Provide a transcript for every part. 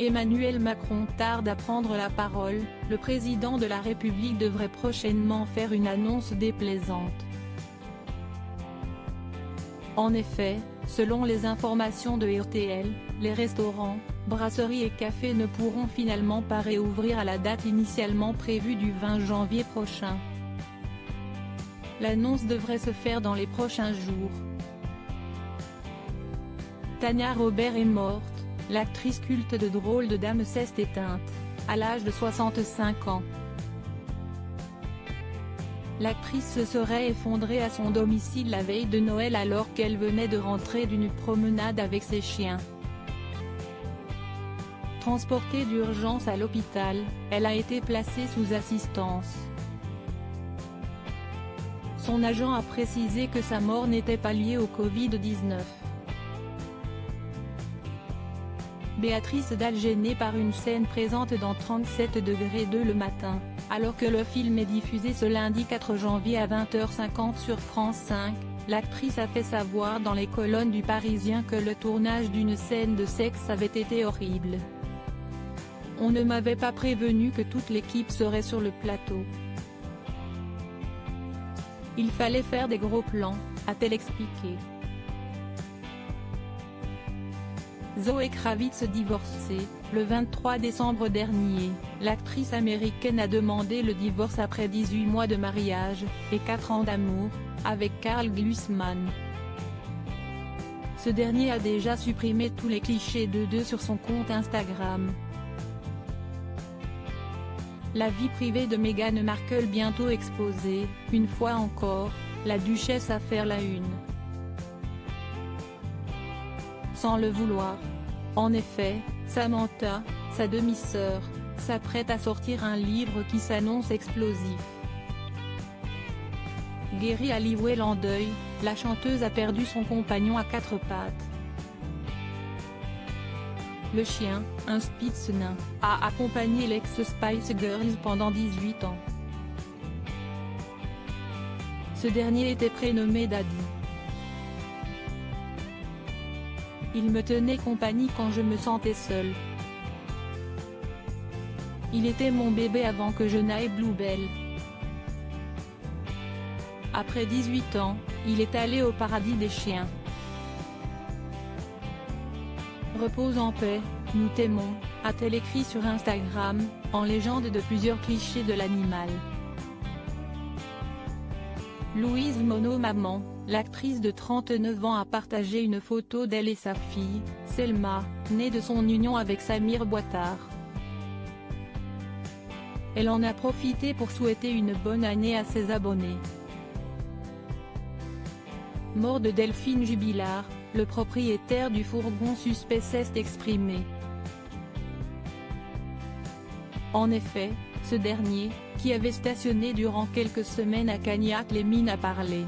Emmanuel Macron tarde à prendre la parole, le président de la République devrait prochainement faire une annonce déplaisante. En effet, selon les informations de RTL, les restaurants, brasseries et cafés ne pourront finalement pas réouvrir à la date initialement prévue du 20 janvier prochain. L'annonce devrait se faire dans les prochains jours. Tania Robert est morte, l'actrice culte de Drôle de Dame s'est éteinte, à l'âge de 65 ans. L'actrice se serait effondrée à son domicile la veille de Noël alors qu'elle venait de rentrer d'une promenade avec ses chiens. Transportée d'urgence à l'hôpital, elle a été placée sous assistance. Son agent a précisé que sa mort n'était pas liée au Covid-19. Béatrice Dalle gênée par une scène présente dans 37°2 le matin, alors que le film est diffusé ce lundi 4 janvier à 20h50 sur France 5, l'actrice a fait savoir dans les colonnes du Parisien que le tournage d'une scène de sexe avait été horrible. On ne m'avait pas prévenu que toute l'équipe serait sur le plateau. Il fallait faire des gros plans, a-t-elle expliqué. Zoé Kravitz divorcée, le 23 décembre dernier, l'actrice américaine a demandé le divorce après 18 mois de mariage, et 4 ans d'amour, avec Carl Glusman. Ce dernier a déjà supprimé tous les clichés de deux sur son compte Instagram. La vie privée de Meghan Markle bientôt exposée, une fois encore, la duchesse à faire la une. Sans le vouloir. En effet, Samantha, sa demi-sœur, s'apprête à sortir un livre qui s'annonce explosif. Geri Halliwell en deuil, la chanteuse a perdu son compagnon à 4 pattes. Le chien, un Spitz nain, a accompagné l'ex-Spice Girls pendant 18 ans. Ce dernier était prénommé Daddy. Il me tenait compagnie quand je me sentais seule. Il était mon bébé avant que je n'aille Bluebell. Après 18 ans, il est allé au paradis des chiens. Repose en paix, nous t'aimons, a-t-elle écrit sur Instagram, en légende de plusieurs clichés de l'animal. Louise Monod maman, l'actrice de 39 ans a partagé une photo d'elle et sa fille, Selma, née de son union avec Samir Boitard. Elle en a profité pour souhaiter une bonne année à ses abonnés. Mort de Delphine Jubilard, le propriétaire du fourgon suspect s'est exprimé. En effet, ce dernier, qui avait stationné durant quelques semaines à Cagnac-les-Mines a parlé.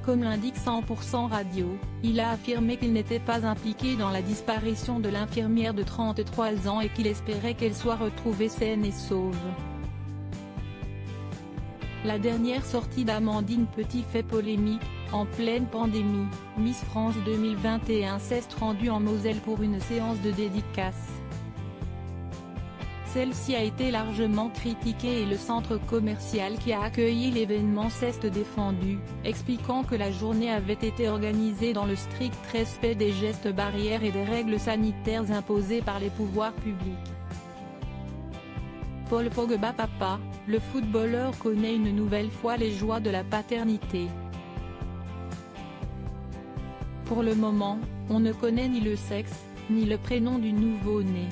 Comme l'indique 100% Radio, il a affirmé qu'il n'était pas impliqué dans la disparition de l'infirmière de 33 ans et qu'il espérait qu'elle soit retrouvée saine et sauve. La dernière sortie d'Amandine Petit fait polémique, en pleine pandémie, Miss France 2021 s'est rendue en Moselle pour une séance de dédicace. Celle-ci a été largement critiquée et le centre commercial qui a accueilli l'événement s'est défendu, expliquant que la journée avait été organisée dans le strict respect des gestes barrières et des règles sanitaires imposées par les pouvoirs publics. Paul Pogba papa, le footballeur connaît une nouvelle fois les joies de la paternité. Pour le moment, on ne connaît ni le sexe, ni le prénom du nouveau-né.